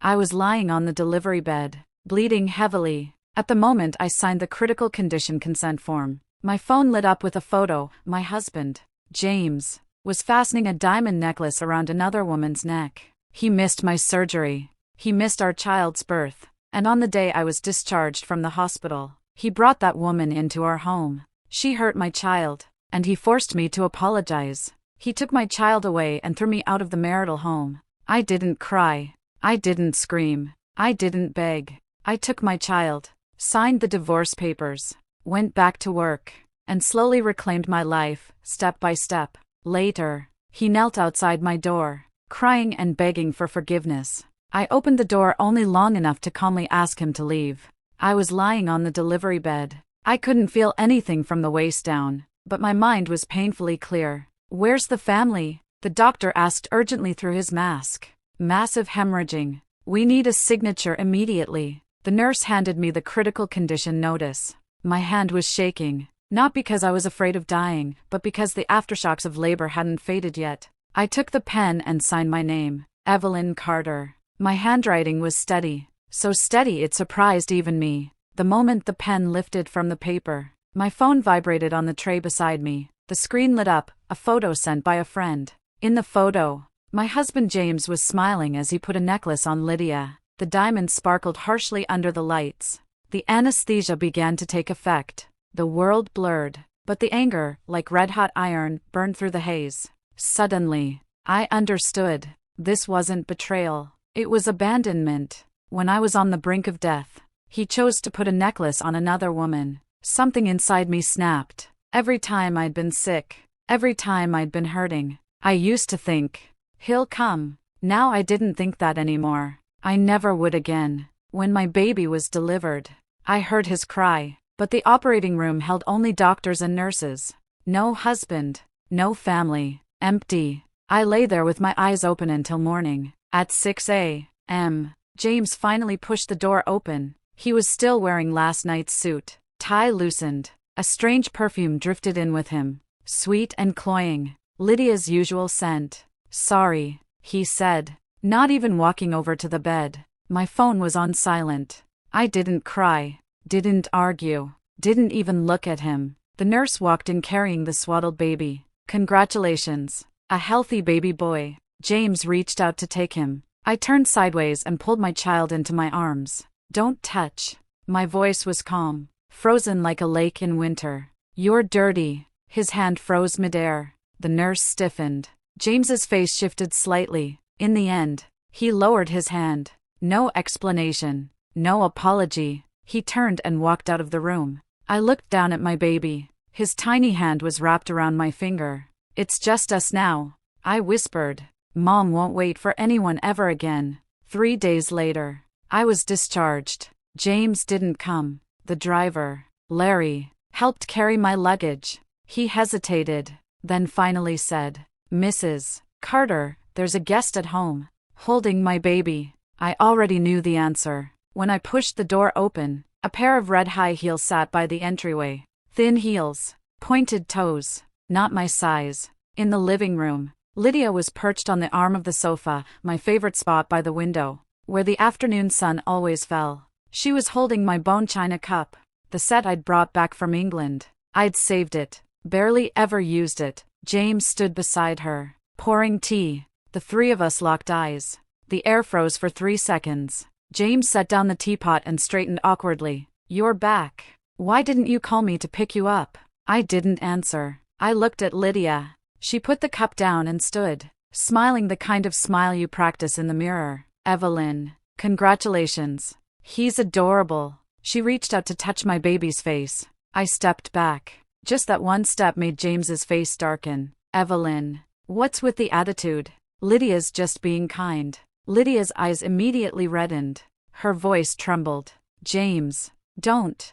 I was lying on the delivery bed, bleeding heavily. At the moment I signed the critical condition consent form, my phone lit up with a photo. My husband, James, was fastening a diamond necklace around another woman's neck. He missed my surgery. He missed our child's birth. And on the day I was discharged from the hospital, he brought that woman into our home. She hurt my child, and he forced me to apologize. He took my child away and threw me out of the marital home. I didn't cry. I didn't scream. I didn't beg. I took my child, signed the divorce papers, went back to work, and slowly reclaimed my life, step by step. Later, he knelt outside my door, crying and begging for forgiveness. I opened the door only long enough to calmly ask him to leave. I was lying on the delivery bed. I couldn't feel anything from the waist down, but my mind was painfully clear. "Where's the family?" the doctor asked urgently through his mask. "Massive hemorrhaging. We need a signature immediately." The nurse handed me the critical condition notice. My hand was shaking, not because I was afraid of dying, but because the aftershocks of labor hadn't faded yet. I took the pen and signed my name, Evelyn Carter. My handwriting was steady, so steady it surprised even me. The moment the pen lifted from the paper, my phone vibrated on the tray beside me. The screen lit up, a photo sent by a friend. In the photo, my husband James was smiling as he put a necklace on Lydia. The diamonds sparkled harshly under the lights. The anesthesia began to take effect. The world blurred, but the anger, like red-hot iron, burned through the haze. Suddenly, I understood. This wasn't betrayal. It was abandonment. When I was on the brink of death, he chose to put a necklace on another woman. Something inside me snapped. Every time I'd been sick, every time I'd been hurting, I used to think, he'll come. Now I didn't think that anymore. I never would again. When my baby was delivered, I heard his cry, but the operating room held only doctors and nurses. No husband, no family, empty. I lay there with my eyes open until morning. At 6 a.m., James finally pushed the door open. He was still wearing last night's suit, tie loosened. A strange perfume drifted in with him, sweet and cloying, Lydia's usual scent. "Sorry," he said, not even walking over to the bed. My phone was on silent. I didn't cry, didn't argue, didn't even look at him. The nurse walked in carrying the swaddled baby. "Congratulations, a healthy baby boy." James reached out to take him. I turned sideways and pulled my child into my arms. "Don't touch." My voice was calm, frozen like a lake in winter. "You're dirty." His hand froze midair. The nurse stiffened. James's face shifted slightly. In the end, he lowered his hand. No explanation, no apology. He turned and walked out of the room. I looked down at my baby. His tiny hand was wrapped around my finger. "It's just us now," I whispered. "Mom won't wait for anyone ever again." 3 days later, I was discharged. James didn't come. The driver, Larry, helped carry my luggage. He hesitated, then finally said, "Mrs. Carter, there's a guest at home, holding my baby." I already knew the answer. When I pushed the door open, a pair of red high heels sat by the entryway. Thin heels, pointed toes, not my size. In the living room, Lydia was perched on the arm of the sofa, my favorite spot by the window, where the afternoon sun always fell. She was holding my bone china cup, the set I'd brought back from England. I'd saved it, barely ever used it. James stood beside her, pouring tea. The three of us locked eyes. The air froze for 3 seconds. James set down the teapot and straightened awkwardly. "You're back. Why didn't you call me to pick you up?" I didn't answer. I looked at Lydia. She put the cup down and stood, smiling the kind of smile you practice in the mirror. "Evelyn, congratulations. He's adorable." She reached out to touch my baby's face. I stepped back. Just that one step made James's face darken. "Evelyn, what's with the attitude?" "Lydia's just being kind." Lydia's eyes immediately reddened. Her voice trembled. "James, don't."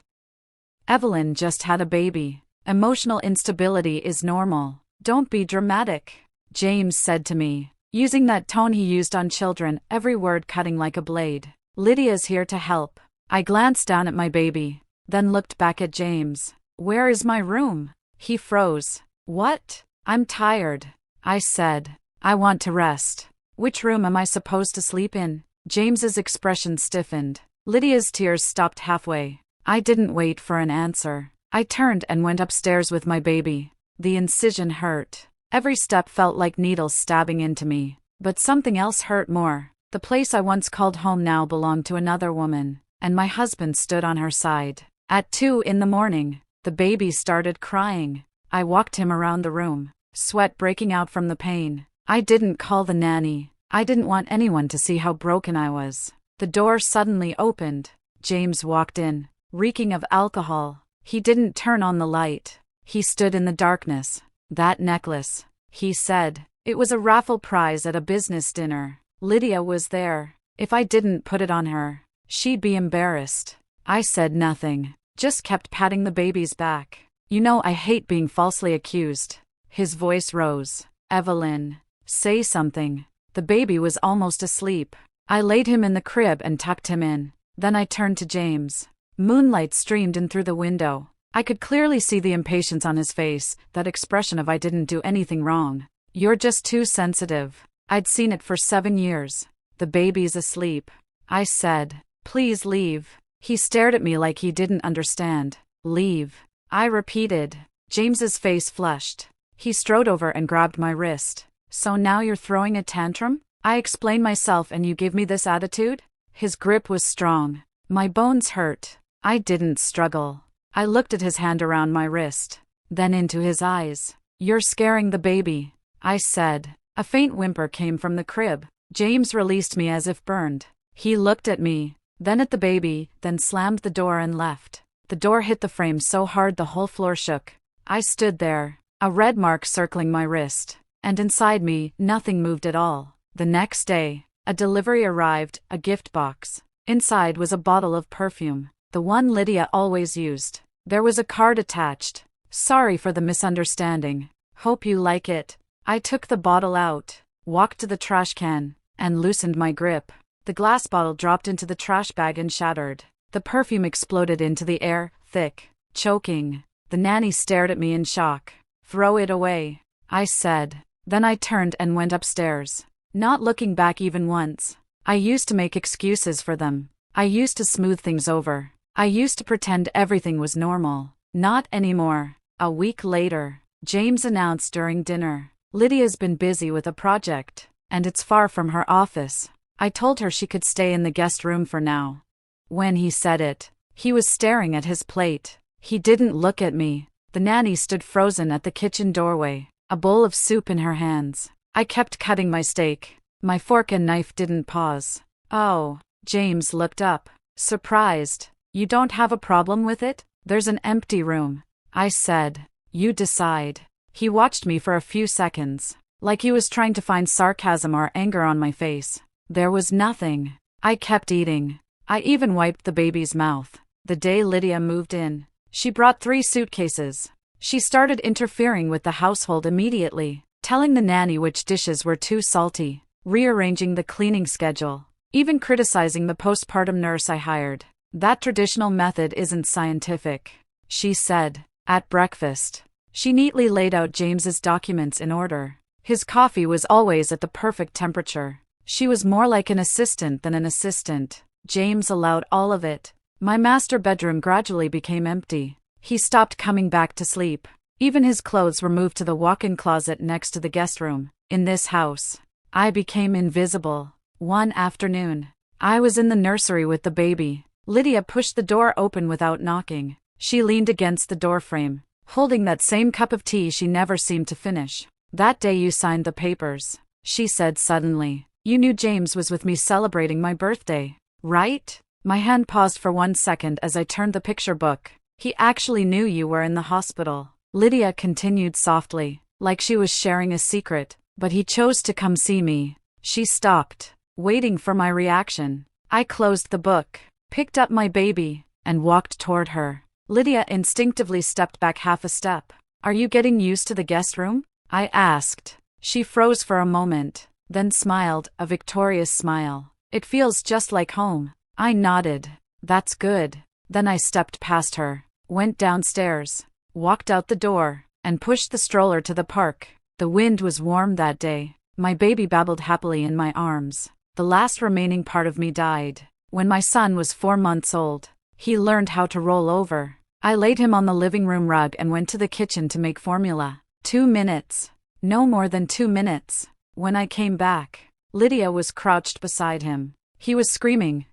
"Evelyn just had a baby. Emotional instability is normal. Don't be dramatic," James said to me, using that tone he used on children, every word cutting like a blade. "Lydia's here to help." I glanced down at my baby, then looked back at James. "Where is my room?" He froze. "What?" "I'm tired," I said. "I want to rest." "Which room am I supposed to sleep in?" James's expression stiffened. Lydia's tears stopped halfway. I didn't wait for an answer. I turned and went upstairs with my baby. The incision hurt. Every step felt like needles stabbing into me. But something else hurt more. The place I once called home now belonged to another woman, and my husband stood on her side. At 2 a.m, the baby started crying. I walked him around the room, sweat breaking out from the pain. I didn't call the nanny. I didn't want anyone to see how broken I was. The door suddenly opened. James walked in, reeking of alcohol. He didn't turn on the light. He stood in the darkness. That necklace, he said. It was a raffle prize at a business dinner. Lydia was there. If I didn't put it on her, she'd be embarrassed. I said nothing, just kept patting the baby's back. You know I hate being falsely accused. His voice rose. Evelyn, say something. The baby was almost asleep. I laid him in the crib and tucked him in. Then I turned to James. Moonlight streamed in through the window. I could clearly see the impatience on his face, that expression of I didn't do anything wrong. You're just too sensitive. I'd seen it for 7 years. The baby's asleep. I said, please leave. He stared at me like he didn't understand. Leave. I repeated. James's face flushed. He strode over and grabbed my wrist. So now you're throwing a tantrum? I explained myself and you give me this attitude? His grip was strong. My bones hurt. I didn't struggle. I looked at his hand around my wrist, then into his eyes. You're scaring the baby, I said. A faint whimper came from the crib. James released me as if burned. He looked at me, then at the baby, then slammed the door and left. The door hit the frame so hard the whole floor shook. I stood there, a red mark circling my wrist, and inside me, nothing moved at all. The next day, a delivery arrived, a gift box. Inside was a bottle of perfume, the one Lydia always used. There was a card attached. Sorry for the misunderstanding. Hope you like it. I took the bottle out, walked to the trash can, and loosened my grip. The glass bottle dropped into the trash bag and shattered. The perfume exploded into the air, thick, choking. The nanny stared at me in shock. Throw it away, I said. Then I turned and went upstairs, not looking back even once. I used to make excuses for them. I used to smooth things over. I used to pretend everything was normal. Not anymore. A week later, James announced during dinner, Lydia's been busy with a project, and it's far from her office. I told her she could stay in the guest room for now. When he said it, he was staring at his plate. He didn't look at me. The nanny stood frozen at the kitchen doorway, a bowl of soup in her hands. I kept cutting my steak. My fork and knife didn't pause. Oh, James looked up, surprised. You don't have a problem with it? There's an empty room, I said. You decide. He watched me for a few seconds, like he was trying to find sarcasm or anger on my face. There was nothing. I kept eating. I even wiped the baby's mouth. The day Lydia moved in, she brought 3 suitcases. She started interfering with the household immediately, telling the nanny which dishes were too salty, rearranging the cleaning schedule, even criticizing the postpartum nurse I hired. That traditional method isn't scientific, she said. At breakfast, she neatly laid out James's documents in order. His coffee was always at the perfect temperature. She was more like an assistant than an assistant. James allowed all of it. My master bedroom gradually became empty. He stopped coming back to sleep. Even his clothes were moved to the walk-in closet next to the guest room. In this house, I became invisible. One afternoon, I was in the nursery with the baby. Lydia pushed the door open without knocking. She leaned against the doorframe, holding that same cup of tea she never seemed to finish. That day you signed the papers, she said suddenly. You knew James was with me celebrating my birthday, right? My hand paused for 1 second as I turned the picture book. He actually knew you were in the hospital, Lydia continued softly, like she was sharing a secret, but he chose to come see me. She stopped, waiting for my reaction. I closed the book, picked up my baby, and walked toward her. Lydia instinctively stepped back half a step. Are you getting used to the guest room? I asked. She froze for a moment, then smiled, a victorious smile. It feels just like home. I nodded. That's good. Then I stepped past her, went downstairs, walked out the door, and pushed the stroller to the park. The wind was warm that day. My baby babbled happily in my arms. The last remaining part of me died. When my son was 4 months old, he learned how to roll over. I laid him on the living room rug and went to the kitchen to make formula. 2 minutes. No more than 2 minutes. When I came back, Lydia was crouched beside him. He was screaming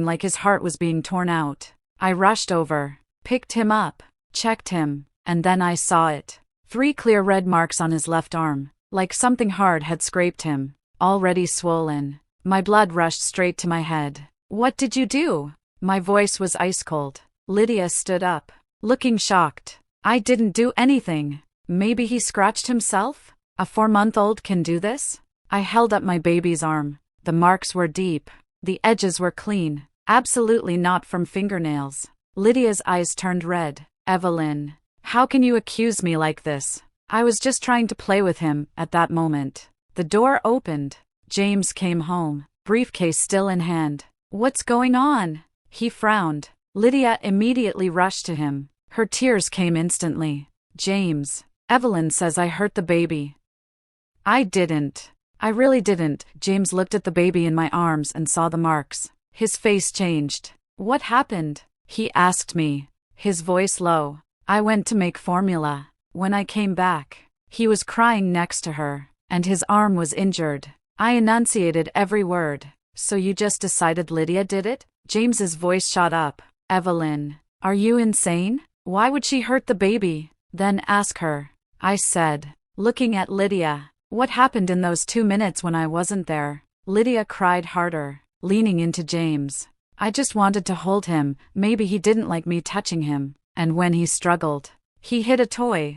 like his heart was being torn out. I rushed over, picked him up, checked him, and then I saw it. 3 clear red marks on his left arm, like something hard had scraped him, already swollen. My blood rushed straight to my head. What did you do? My voice was ice cold. Lydia stood up, looking shocked. I didn't do anything. Maybe he scratched himself? A 4-month-old can do this? I held up my baby's arm. The marks were deep. The edges were clean. Absolutely not from fingernails. Lydia's eyes turned red. Evelyn, how can you accuse me like this? I was just trying to play with him at that moment. The door opened. James came home, briefcase still in hand. What's going on? He frowned. Lydia immediately rushed to him. Her tears came instantly. James, Evelyn says I hurt the baby. I didn't. I really didn't. James looked at the baby in my arms and saw the marks. His face changed. What happened? He asked me, his voice low. I went to make formula. When I came back, he was crying next to her, and his arm was injured. I enunciated every word. So you just decided Lydia did it? James's voice shot up. Evelyn, are you insane? Why would she hurt the baby? Then ask her. I said, looking at Lydia. What happened in those 2 minutes when I wasn't there? Lydia cried harder, leaning into James. I just wanted to hold him. Maybe he didn't like me touching him. And when he struggled, he hit a toy.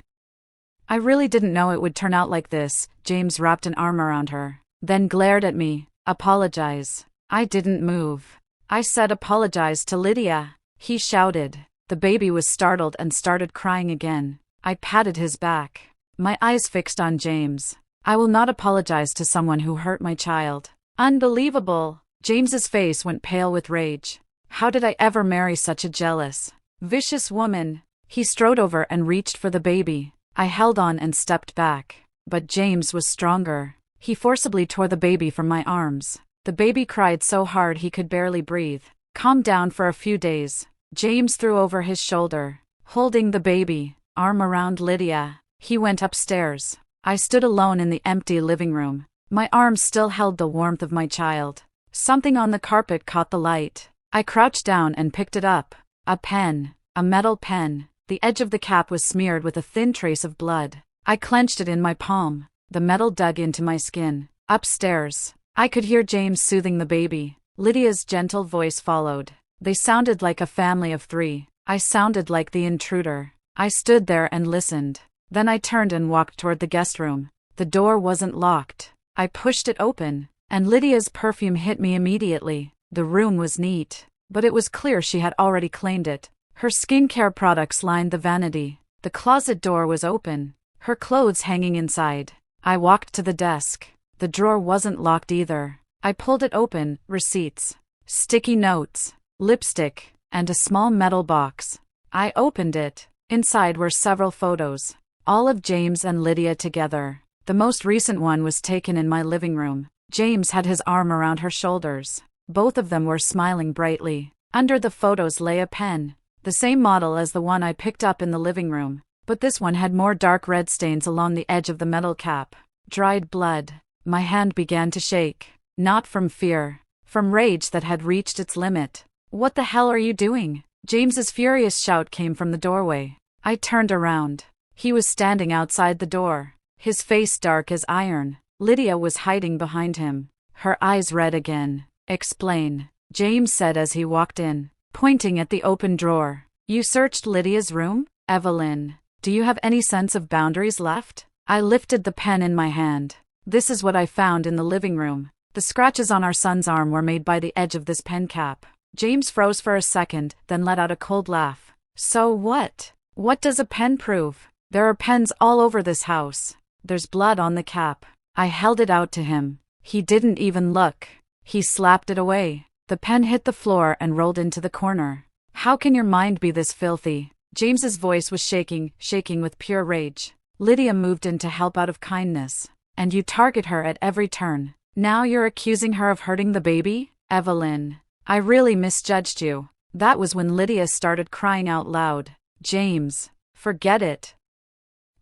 I really didn't know it would turn out like this. James wrapped an arm around her, then glared at me. Apologize. I didn't move. I said apologize to Lydia. He shouted. The baby was startled and started crying again. I patted his back, my eyes fixed on James. I will not apologize to someone who hurt my child. Unbelievable. James's face went pale with rage. How did I ever marry such a jealous, vicious woman? He strode over and reached for the baby. I held on and stepped back. But James was stronger. He forcibly tore the baby from my arms. The baby cried so hard he could barely breathe. Calm down for a few days. James threw over his shoulder, holding the baby, arm around Lydia. He went upstairs. I stood alone in the empty living room. My arms still held the warmth of my child. Something on the carpet caught the light. I crouched down and picked it up. A pen. A metal pen. The edge of the cap was smeared with a thin trace of blood. I clenched it in my palm. The metal dug into my skin. Upstairs, I could hear James soothing the baby. Lydia's gentle voice followed. They sounded like a family of 3. I sounded like the intruder. I stood there and listened. Then I turned and walked toward the guest room. The door wasn't locked. I pushed it open, and Lydia's perfume hit me immediately. The room was neat, but it was clear she had already claimed it. Her skincare products lined the vanity. The closet door was open, her clothes hanging inside. I walked to the desk. The drawer wasn't locked either. I pulled it open. Receipts, sticky notes, lipstick, and a small metal box. I opened it. Inside were several photos, all of James and Lydia together. The most recent one was taken in my living room. James had his arm around her shoulders. Both of them were smiling brightly. Under the photos lay a pen, the same model as the one I picked up in the living room, but this one had more dark red stains along the edge of the metal cap. Dried blood. My hand began to shake. Not from fear, from rage that had reached its limit. What the hell are you doing? James's furious shout came from the doorway. I turned around. He was standing outside the door, his face dark as iron. Lydia was hiding behind him, her eyes red again. Explain, James said as he walked in, pointing at the open drawer. You searched Lydia's room? Evelyn, do you have any sense of boundaries left? I lifted the pen in my hand. This is what I found in the living room. The scratches on our son's arm were made by the edge of this pen cap. James froze for a second, then let out a cold laugh. So what? What does a pen prove? There are pens all over this house. There's blood on the cap. I held it out to him. He didn't even look. He slapped it away. The pen hit the floor and rolled into the corner. How can your mind be this filthy? James's voice was shaking with pure rage. Lydia moved in to help out of kindness. And you target her at every turn. Now you're accusing her of hurting the baby? Evelyn, I really misjudged you. That was when Lydia started crying out loud. James, forget it.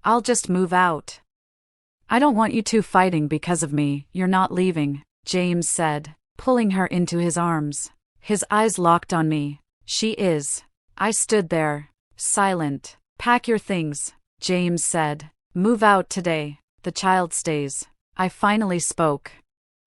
I'll just move out. I don't want you two fighting because of me. You're not leaving, James said, pulling her into his arms. His eyes locked on me. She is. I stood there, silent. Pack your things, James said. Move out today. The child stays. I finally spoke.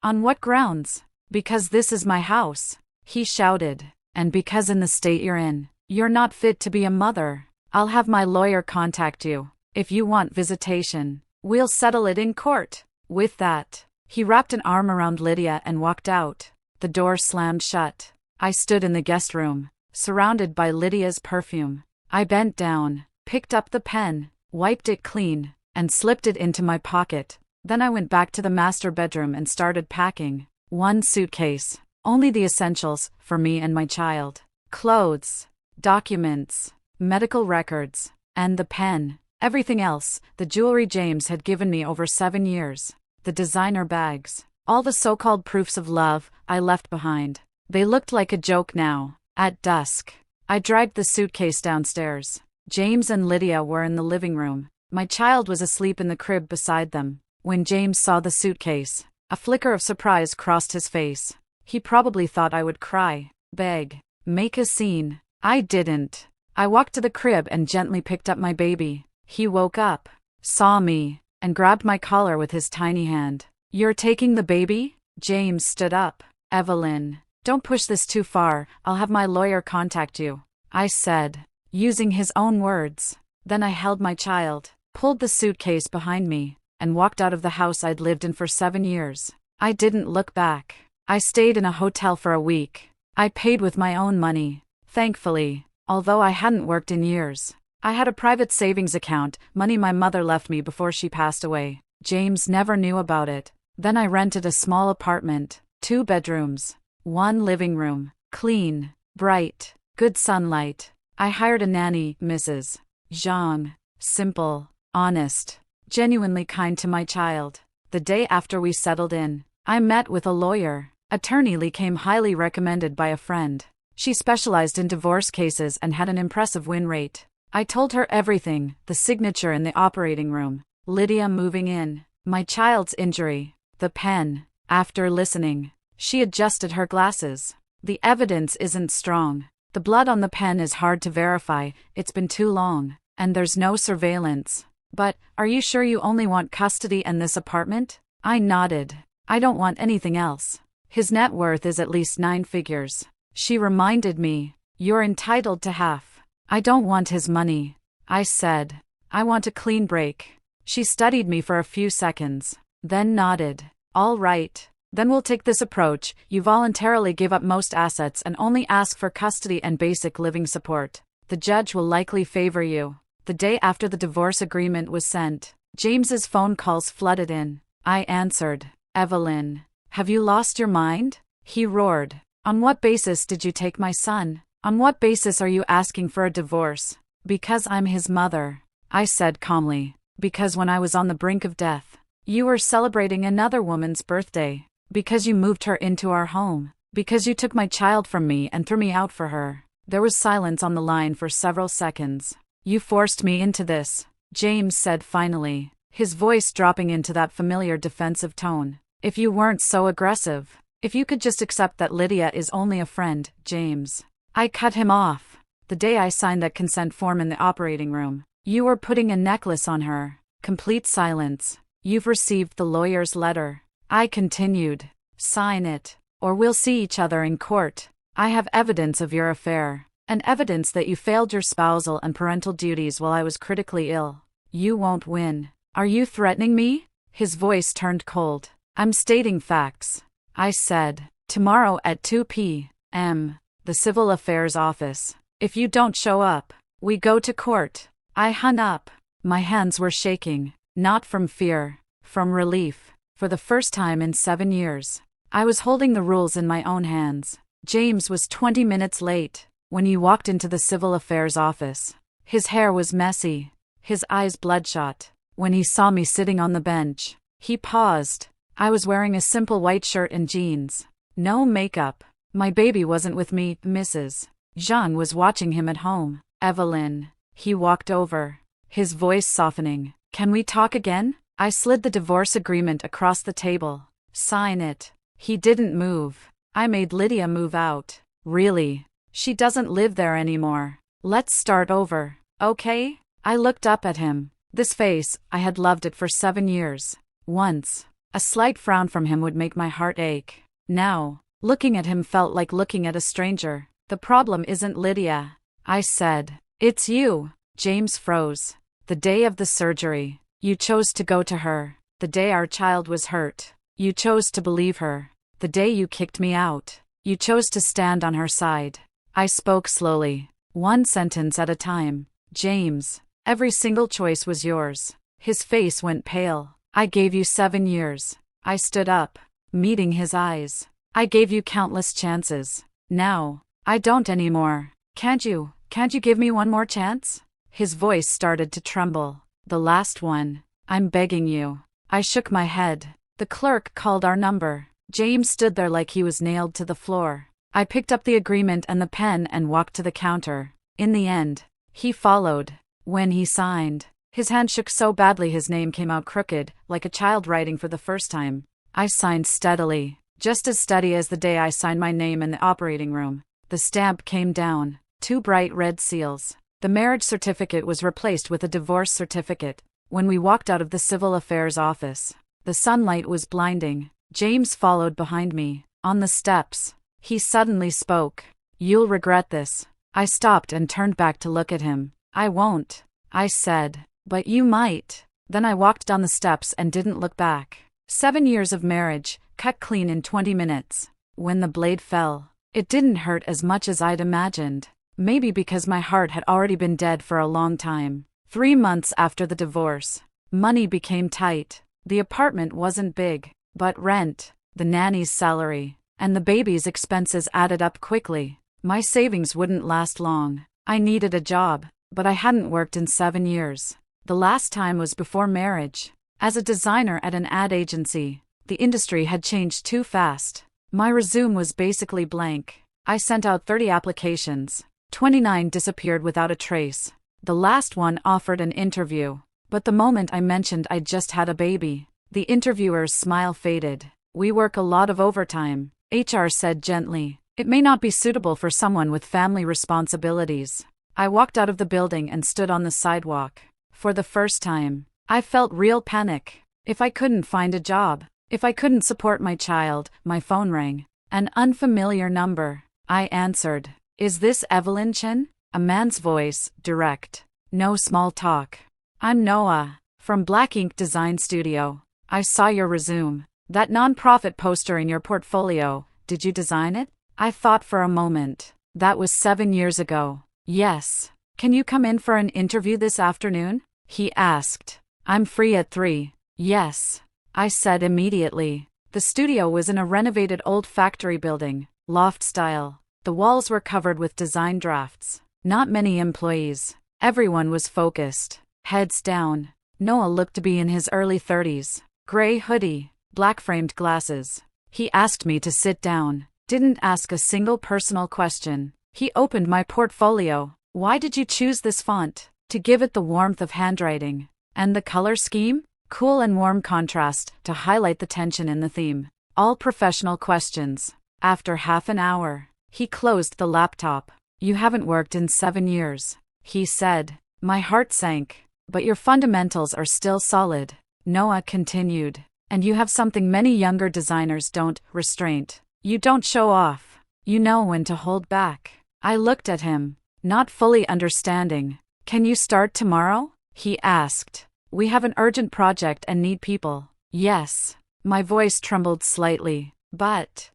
On what grounds? Because this is my house, he shouted. And because in the state you're in, you're not fit to be a mother. I'll have my lawyer contact you. If you want visitation, we'll settle it in court. With that, he wrapped an arm around Lydia and walked out. The door slammed shut. I stood in the guest room, surrounded by Lydia's perfume. I bent down, picked up the pen, wiped it clean, and slipped it into my pocket. Then I went back to the master bedroom and started packing. One suitcase, only the essentials, for me and my child. Clothes, documents, medical records, and the pen. Everything else, the jewelry James had given me over 7 years. The designer bags, all the so-called proofs of love, I left behind. They looked like a joke now. At dusk, I dragged the suitcase downstairs. James and Lydia were in the living room. My child was asleep in the crib beside them. When James saw the suitcase, a flicker of surprise crossed his face. He probably thought I would cry, beg, make a scene. I didn't. I walked to the crib and gently picked up my baby. He woke up, saw me, and grabbed my collar with his tiny hand. You're taking the baby? James stood up. Evelyn, don't push this too far. I'll have my lawyer contact you, I said, using his own words. Then I held my child, pulled the suitcase behind me, and walked out of the house I'd lived in for 7 years. I didn't look back. I stayed in a hotel for a week. I paid with my own money. Thankfully, although I hadn't worked in years, I had a private savings account, money my mother left me before she passed away. James never knew about it. Then I rented a small apartment, 2 bedrooms, 1 living room, clean, bright, good sunlight. I hired a nanny, Mrs. Zhang, simple, honest, genuinely kind to my child. The day after we settled in, I met with a lawyer. Attorney Lee came highly recommended by a friend. She specialized in divorce cases and had an impressive win rate. I told her everything, the signature in the operating room, Lydia moving in, my child's injury, the pen. After listening, she adjusted her glasses. The evidence isn't strong. The blood on the pen is hard to verify, it's been too long, and there's no surveillance. But, are you sure you only want custody and this apartment? I nodded. I don't want anything else. His net worth is at least 9 figures. She reminded me, you're entitled to half. I don't want his money, I said. I want a clean break. She studied me for a few seconds, then nodded. All right, then we'll take this approach. You voluntarily give up most assets and only ask for custody and basic living support. The judge will likely favor you. The day after the divorce agreement was sent, James's phone calls flooded in. I answered. Evelyn, have you lost your mind? He roared. On what basis did you take my son? On what basis are you asking for a divorce? Because I'm his mother, I said calmly. Because when I was on the brink of death, you were celebrating another woman's birthday. Because you moved her into our home. Because you took my child from me and threw me out for her. There was silence on the line for several seconds. You forced me into this, James said finally, his voice dropping into that familiar defensive tone. If you weren't so aggressive, if you could just accept that Lydia is only a friend, James. I cut him off. The day I signed that consent form in the operating room, you were putting a necklace on her. Complete silence. You've received the lawyer's letter. I continued. Sign it, or we'll see each other in court. I have evidence of your affair, and evidence that you failed your spousal and parental duties while I was critically ill. You won't win. Are you threatening me? His voice turned cold. I'm stating facts, I said. Tomorrow at 2 p.m., the Civil Affairs Office. If you don't show up, we go to court. I hung up. My hands were shaking, not from fear, from relief. For the first time in 7 years, I was holding the rules in my own hands. James was 20 minutes late when he walked into the Civil Affairs Office. His hair was messy, his eyes bloodshot. When he saw me sitting on the bench, he paused, I was wearing a simple white shirt and jeans. No makeup. My baby wasn't with me, Mrs. Zhang was watching him at home. Evelyn. He walked over, his voice softening. Can we talk again? I slid the divorce agreement across the table. Sign it. He didn't move. I made Lydia move out. Really? She doesn't live there anymore. Let's start over, okay? I looked up at him. This face, I had loved it for 7 years. Once, a slight frown from him would make my heart ache. Now, looking at him felt like looking at a stranger. The problem isn't Lydia, I said. It's you. James froze. The day of the surgery, you chose to go to her. The day our child was hurt, you chose to believe her. The day you kicked me out, you chose to stand on her side. I spoke slowly, one sentence at a time. James, every single choice was yours. His face went pale. I gave you 7 years. I stood up, meeting his eyes. I gave you countless chances. Now, I don't anymore. Can't you give me one more chance? His voice started to tremble. The last one. I'm begging you. I shook my head. The clerk called our number. James stood there like he was nailed to the floor. I picked up the agreement and the pen and walked to the counter. In the end, he followed. When he signed, his hand shook so badly his name came out crooked, like a child writing for the first time. I signed steadily, just as steady as the day I signed my name in the operating room. The stamp came down, 2 bright red seals. The marriage certificate was replaced with a divorce certificate. When we walked out of the civil affairs office, the sunlight was blinding. James followed behind me. On the steps, he suddenly spoke. You'll regret this. I stopped and turned back to look at him. I won't, I said. But you might. Then I walked down the steps and didn't look back. 7 years of marriage, cut clean in 20 minutes. When the blade fell, it didn't hurt as much as I'd imagined. Maybe because my heart had already been dead for a long time. 3 months after the divorce, money became tight. The apartment wasn't big, but rent, the nanny's salary, and the baby's expenses added up quickly. My savings wouldn't last long. I needed a job, but I hadn't worked in 7 years. The last time was before marriage. As a designer at an ad agency, the industry had changed too fast. My resume was basically blank. I sent out 30 applications. 29 disappeared without a trace. The last one offered an interview. But the moment I mentioned I'd just had a baby, the interviewer's smile faded. We work a lot of overtime, HR said gently. It may not be suitable for someone with family responsibilities. I walked out of the building and stood on the sidewalk. For the first time, I felt real panic. If I couldn't find a job, if I couldn't support my child, my phone rang. An unfamiliar number. I answered. Is this Evelyn Chen? A man's voice, direct. No small talk. I'm Noah, from Black Ink Design Studio. I saw your resume. That non-profit poster in your portfolio. Did you design it? I thought for a moment. That was 7 years ago. Yes. Can you come in for an interview this afternoon? He asked. I'm free at 3. Yes, I said immediately. The studio was in a renovated old factory building, loft style. The walls were covered with design drafts. Not many employees. Everyone was focused, heads down. Noah looked to be in his early 30s. Gray hoodie, black-framed glasses. He asked me to sit down. Didn't ask a single personal question. He opened my portfolio. Why did you choose this font? To give it the warmth of handwriting. And the color scheme? Cool and warm contrast to highlight the tension in the theme. All professional questions. After half an hour, he closed the laptop. You haven't worked in 7 years, he said. My heart sank. But your fundamentals are still solid. Noah continued. And you have something many younger designers don't, restraint. You don't show off. You know when to hold back. I looked at him, not fully understanding. Can you start tomorrow? He asked. We have an urgent project and need people. Yes. My voice trembled slightly. But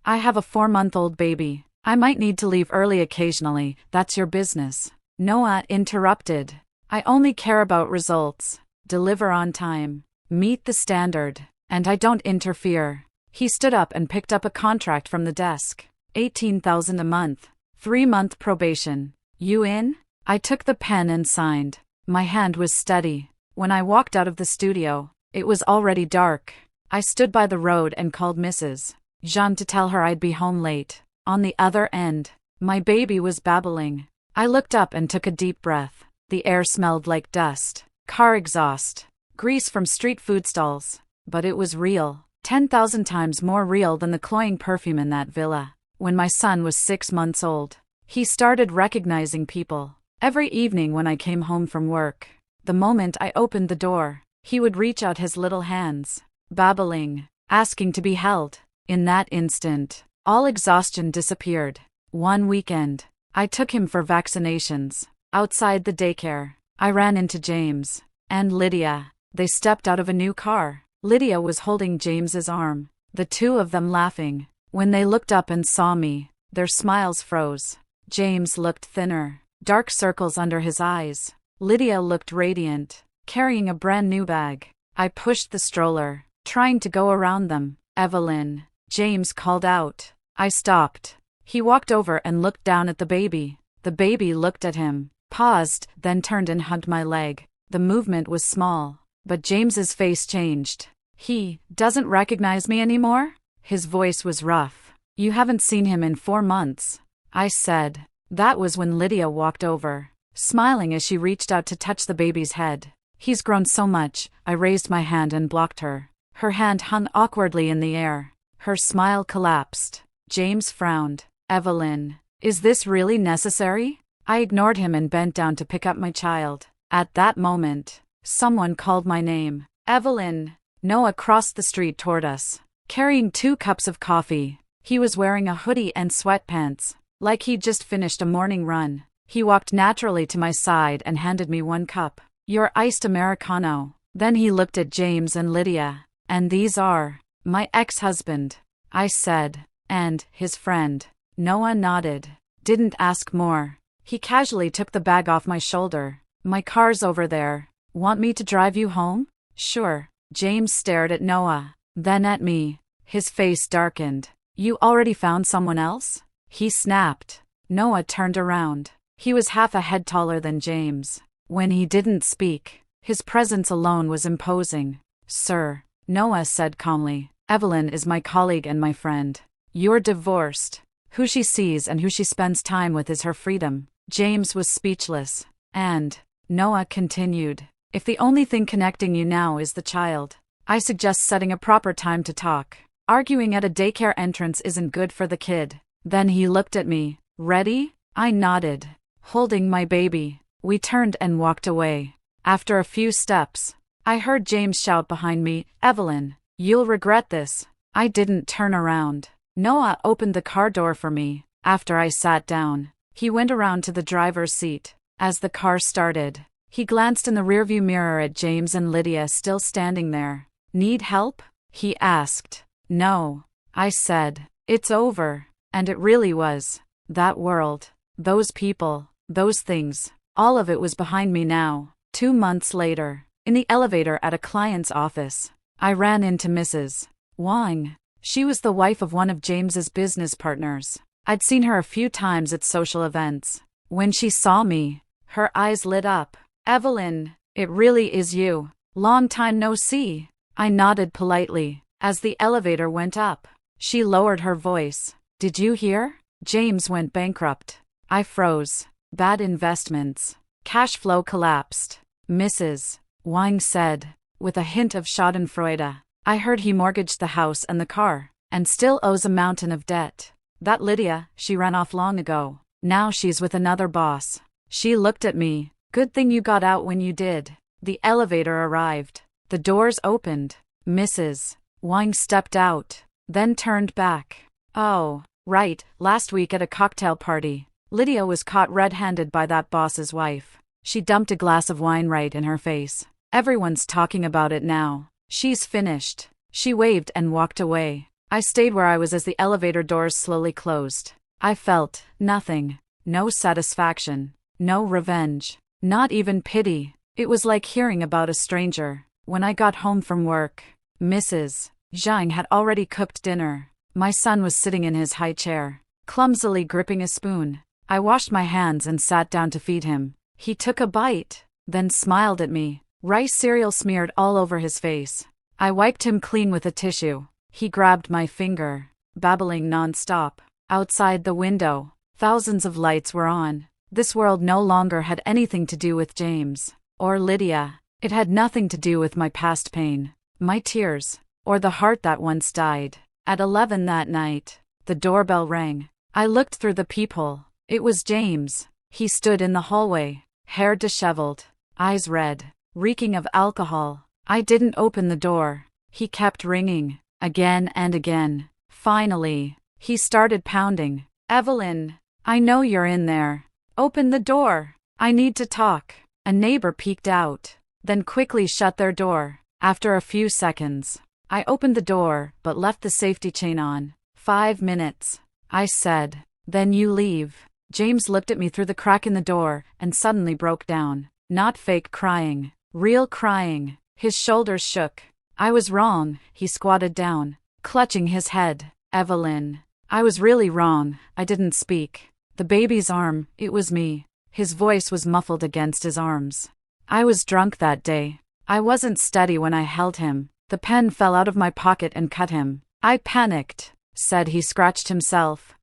I have a 4-month-old baby. I might need to leave early occasionally. That's your business. Noah interrupted. I only care about results. Deliver on time. Meet the standard. And I don't interfere. He stood up and picked up a contract from the desk. $18,000 a month. 3-month probation. You in? I took the pen and signed. My hand was steady. When I walked out of the studio, it was already dark. I stood by the road and called Mrs. Jean to tell her I'd be home late. On the other end, my baby was babbling. I looked up and took a deep breath. The air smelled like dust, car exhaust, grease from street food stalls. But it was real, 10,000 times more real than the cloying perfume in that villa. When my son was 6 months old, he started recognizing people. Every evening when I came home from work, the moment I opened the door, he would reach out his little hands, babbling, asking to be held. In that instant, all exhaustion disappeared. One weekend, I took him for vaccinations. Outside the daycare, I ran into James and Lydia. They stepped out of a new car. Lydia was holding James's arm, the two of them laughing. When they looked up and saw me, their smiles froze. James looked thinner, dark circles under his eyes. Lydia looked radiant, carrying a brand new bag. I pushed the stroller, trying to go around them. "Evelyn," James called out. I stopped. He walked over and looked down at the baby. The baby looked at him, paused, then turned and hugged my leg. The movement was small, but James's face changed. "He doesn't recognize me anymore?" His voice was rough. "You haven't seen him in 4 months," I said. That was when Lydia walked over, smiling as she reached out to touch the baby's head. "He's grown so much." I raised my hand and blocked her. Her hand hung awkwardly in the air. Her smile collapsed. James frowned. "Evelyn, is this really necessary?" I ignored him and bent down to pick up my child. At that moment, someone called my name. "Evelyn!" Noah crossed the street toward us, carrying 2 cups of coffee. He was wearing a hoodie and sweatpants, like he'd just finished a morning run. He walked naturally to my side and handed me 1 cup. "Your iced Americano." Then he looked at James and Lydia. "And these are my ex-husband," I said. "And his friend." Noah nodded. Didn't ask more. He casually took the bag off my shoulder. "My car's over there. Want me to drive you home?" "Sure." James stared at Noah, then at me. His face darkened. "You already found someone else?" he snapped. Noah turned around. He was half a head taller than James. When he didn't speak, his presence alone was imposing. "Sir," Noah said calmly, "Evelyn is my colleague and my friend. You're divorced. Who she sees and who she spends time with is her freedom." James was speechless. "And," Noah continued, "if the only thing connecting you now is the child, I suggest setting a proper time to talk. Arguing at a daycare entrance isn't good for the kid." Then he looked at me. "Ready?" I nodded. Holding my baby, we turned and walked away. After a few steps, I heard James shout behind me, "Evelyn, you'll regret this." I didn't turn around. Noah opened the car door for me. After I sat down, he went around to the driver's seat. As the car started, he glanced in the rearview mirror at James and Lydia still standing there. "Need help?" he asked. "No," I said. "It's over." And it really was. That world, those people, those things, all of it was behind me now. 2 months later, in the elevator at a client's office, I ran into Mrs. Wang. She was the wife of one of James's business partners. I'd seen her a few times at social events. When she saw me, her eyes lit up. "Evelyn, it really is you. Long time no see." I nodded politely. As the elevator went up, she lowered her voice. "Did you hear? James went bankrupt." I froze. "Bad investments. Cash flow collapsed," Mrs. Wang said, with a hint of schadenfreude. "I heard he mortgaged the house and the car, and still owes a mountain of debt. That Lydia, she ran off long ago. Now she's with another boss." She looked at me. "Good thing you got out when you did." The elevator arrived. The doors opened. Mrs. Wang stepped out, then turned back. "Oh, right, last week at a cocktail party, Lydia was caught red-handed by that boss's wife. She dumped a glass of wine right in her face. Everyone's talking about it now. She's finished." She waved and walked away. I stayed where I was as the elevator doors slowly closed. I felt nothing. No satisfaction. No revenge. Not even pity. It was like hearing about a stranger. When I got home from work, Mrs. Zhang had already cooked dinner. My son was sitting in his high chair, clumsily gripping a spoon. I washed my hands and sat down to feed him. He took a bite, then smiled at me. Rice cereal smeared all over his face. I wiped him clean with a tissue. He grabbed my finger, babbling non-stop. Outside the window, thousands of lights were on. This world no longer had anything to do with James or Lydia. It had nothing to do with my past pain, my tears, or the heart that once died. At 11 that night, the doorbell rang. I looked through the peephole. It was James. He stood in the hallway, hair disheveled, eyes red, reeking of alcohol. I didn't open the door. He kept ringing, again and again. Finally, he started pounding. "Evelyn, I know you're in there. Open the door. I need to talk." A neighbor peeked out, then quickly shut their door. After a few seconds, I opened the door but left the safety chain on. 5 minutes, I said. Then you leave. James looked at me through the crack in the door and suddenly broke down. Not fake crying, real crying. His shoulders shook. I was wrong. He squatted down, clutching his head. "Evelyn, I was really wrong." I didn't speak. The baby's arm, it was me. His voice was muffled against his arms. I was drunk that day. I wasn't steady when I held him. The pen fell out of my pocket and cut him. "I panicked," said he. Scratched himself.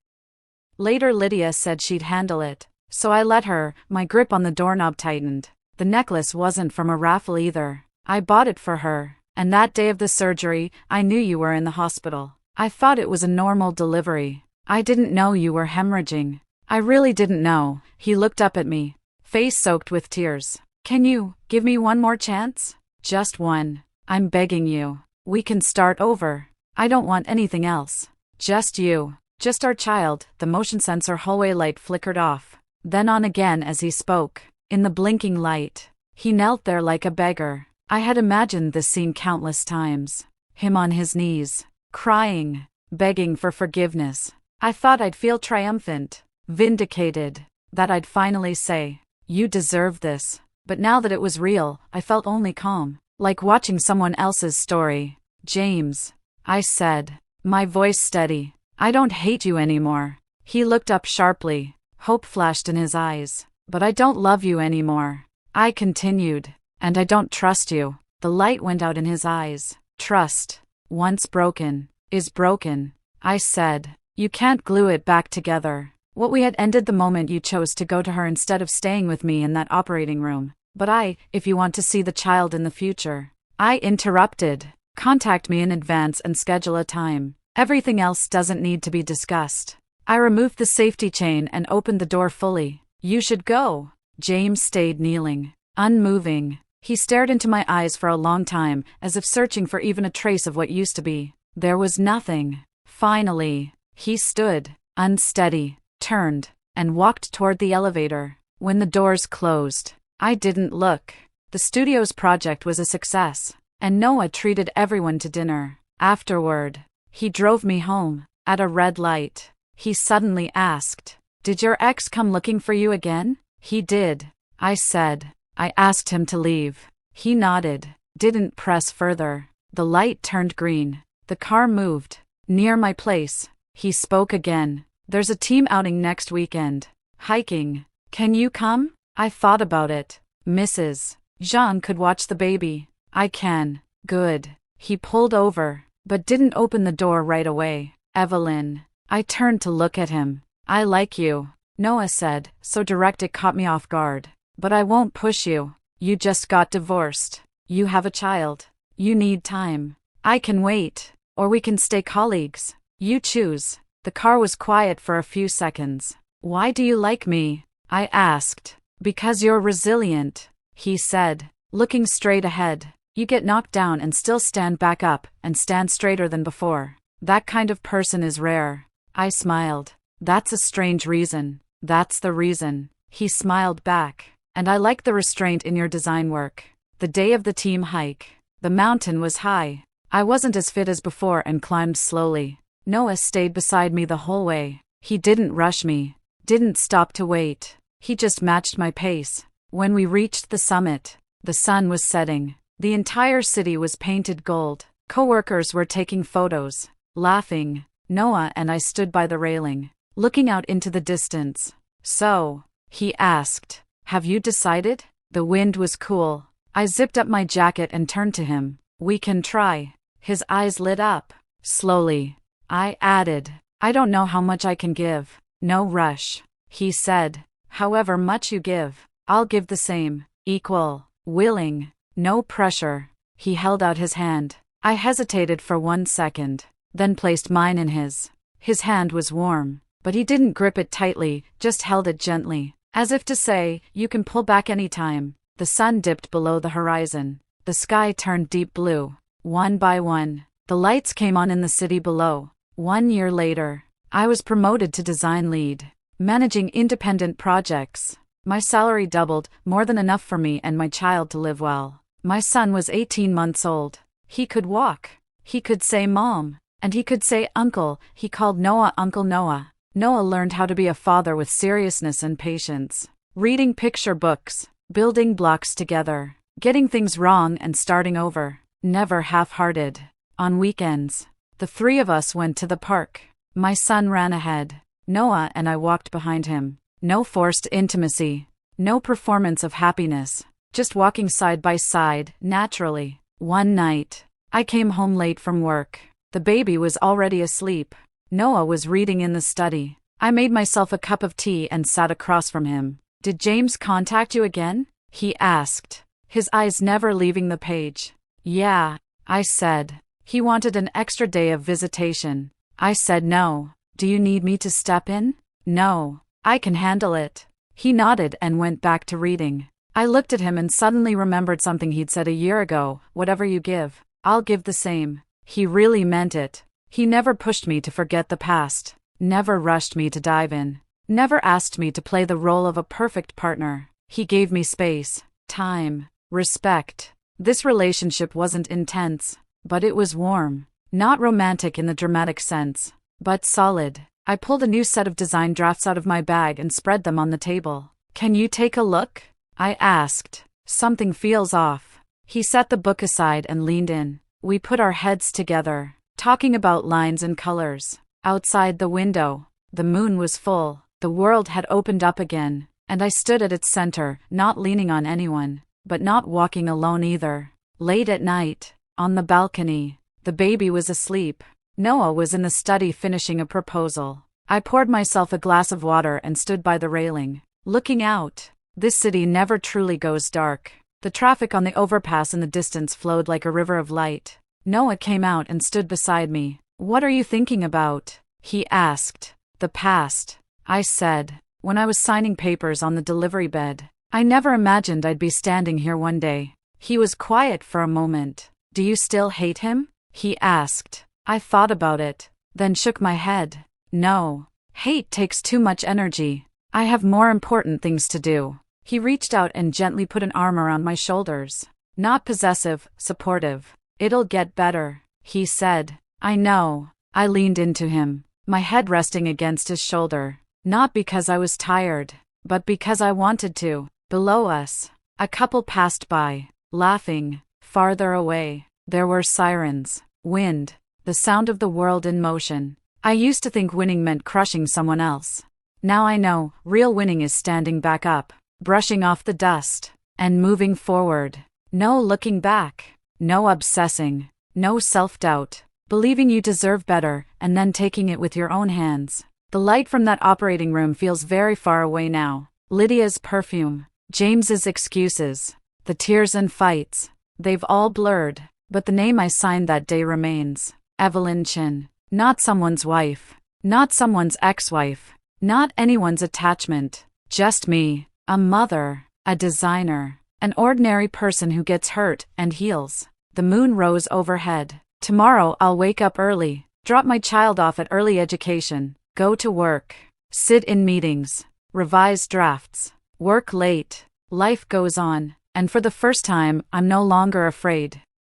Later Lydia said she'd handle it, so I let her. My grip on the doorknob tightened. The necklace wasn't from a raffle either. I bought it for her. And that day of the surgery, I knew you were in the hospital. I thought it was a normal delivery. I didn't know you were hemorrhaging. I really didn't know. He looked up at me, face soaked with tears. "Can you give me one more chance? Just one. I'm begging you. We can start over. I don't want anything else. Just you. Just our child." The motion sensor hallway light flickered off, then on again as he spoke. In the blinking light, he knelt there like a beggar. I had imagined this scene countless times. Him on his knees, crying, begging for forgiveness. I thought I'd feel triumphant, vindicated, that I'd finally say, "You deserve this." But now that it was real, I felt only calm, like watching someone else's story. "James," I said, my voice steady, "I don't hate you anymore." He looked up sharply, hope flashed in his eyes. "But I don't love you anymore," I continued, "and I don't trust you." The light went out in his eyes. "Trust, once broken, is broken," I said. "You can't glue it back together." What we had ended the moment you chose to go to her instead of staying with me in that operating room. "But if you want to see the child in the future," I interrupted. "Contact me in advance and schedule a time. Everything else doesn't need to be discussed." I removed the safety chain and opened the door fully. "You should go." James stayed kneeling, unmoving. He stared into my eyes for a long time, as if searching for even a trace of what used to be. There was nothing. Finally, he stood, unsteady, turned, and walked toward the elevator. When the doors closed, I didn't look. The studio's project was a success, and Noah treated everyone to dinner. Afterward, he drove me home. At a red light, he suddenly asked, "Did your ex come looking for you again?" "He did," I said. I asked him to leave. He nodded, didn't press further. The light turned green. The car moved. Near my place, he spoke again. "There's a team outing next weekend. Hiking. Can you come?" I thought about it. "Mrs. Jean could watch the baby." "I can." "Good." He pulled over, but didn't open the door right away. "Evelyn." I turned to look at him. "I like you," Noah said, so direct it caught me off guard. "But I won't push you. You just got divorced. You have a child. You need time. I can wait, or we can stay colleagues. You choose." The car was quiet for a few seconds. "Why do you like me?" I asked. "Because you're resilient," he said, looking straight ahead. "You get knocked down and still stand back up and stand straighter than before. That kind of person is rare." I smiled. "That's a strange reason." "That's the reason," he smiled back. "And I like the restraint in your design work." The day of the team hike, the mountain was high. I wasn't as fit as before and climbed slowly. Noah stayed beside me the whole way. He didn't rush me, didn't stop to wait. He just matched my pace. When we reached the summit, the sun was setting. The entire city was painted gold. Coworkers were taking photos, laughing. Noah and I stood by the railing, looking out into the distance. "So," he asked, "have you decided?" The wind was cool. I zipped up my jacket and turned to him. We can try. His eyes lit up. Slowly. I added, I don't know how much I can give. No rush. He said, however much you give, I'll give the same. Equal. Willing. No pressure. He held out his hand. I hesitated for 1 second, then placed mine in his. His hand was warm, but he didn't grip it tightly, just held it gently, as if to say, you can pull back any time. The sun dipped below the horizon. The sky turned deep blue. One by one, the lights came on in the city below. 1 year later, I was promoted to design lead, managing independent projects. My salary doubled, more than enough for me and my child to live well. My son was 18 months old. He could walk. He could say mom. And he could say uncle. He called Noah Uncle Noah. Noah learned how to be a father with seriousness and patience. Reading picture books, building blocks together, getting things wrong and starting over. Never half-hearted. On weekends, the three of us went to the park. My son ran ahead. Noah and I walked behind him. No forced intimacy. No performance of happiness. Just walking side by side, naturally. One night, I came home late from work. The baby was already asleep. Noah was reading in the study. I made myself a cup of tea and sat across from him. Did James contact you again? He asked, his eyes never leaving the page. Yeah, I said. He wanted an extra day of visitation. I said no. Do you need me to step in? No, I can handle it. He nodded and went back to reading. I looked at him and suddenly remembered something he'd said a year ago, whatever you give, I'll give the same. He really meant it. He never pushed me to forget the past, never rushed me to dive in, never asked me to play the role of a perfect partner. He gave me space, time, respect. This relationship wasn't intense, but it was warm. Not romantic in the dramatic sense, but solid. I pulled a new set of design drafts out of my bag and spread them on the table. Can you take a look? I asked. Something feels off. He set the book aside and leaned in. We put our heads together, talking about lines and colors. Outside the window, the moon was full. The world had opened up again, and I stood at its center, not leaning on anyone, but not walking alone either. Late at night, on the balcony, the baby was asleep. Noah was in the study finishing a proposal. I poured myself a glass of water and stood by the railing, looking out. This city never truly goes dark. The traffic on the overpass in the distance flowed like a river of light. Noah came out and stood beside me. What are you thinking about? He asked. The past, I said, when I was signing papers on the delivery bed. I never imagined I'd be standing here one day. He was quiet for a moment. Do you still hate him? He asked. I thought about it, then shook my head. No. Hate takes too much energy. I have more important things to do. He reached out and gently put an arm around my shoulders. Not possessive, supportive. It'll get better, he said. I know. I leaned into him, my head resting against his shoulder. Not because I was tired, but because I wanted to. Below us, a couple passed by, laughing. Farther away, there were sirens, wind, the sound of the world in motion. I used to think winning meant crushing someone else. Now I know, real winning is standing back up, brushing off the dust, and moving forward. No looking back, no obsessing, no self-doubt, believing you deserve better, and then taking it with your own hands. The light from that operating room feels very far away now. Lydia's perfume, James's excuses, the tears and fights, they've all blurred, but the name I signed that day remains. Evelyn Chin. Not someone's wife, not someone's ex-wife, not anyone's attachment, just me, a mother, a designer, an ordinary person who gets hurt and heals. The moon rose overhead. Tomorrow I'll wake up early, drop my child off at early education, go to work, sit in meetings, revise drafts, work late. Life goes on, and for the first time, I'm no longer afraid.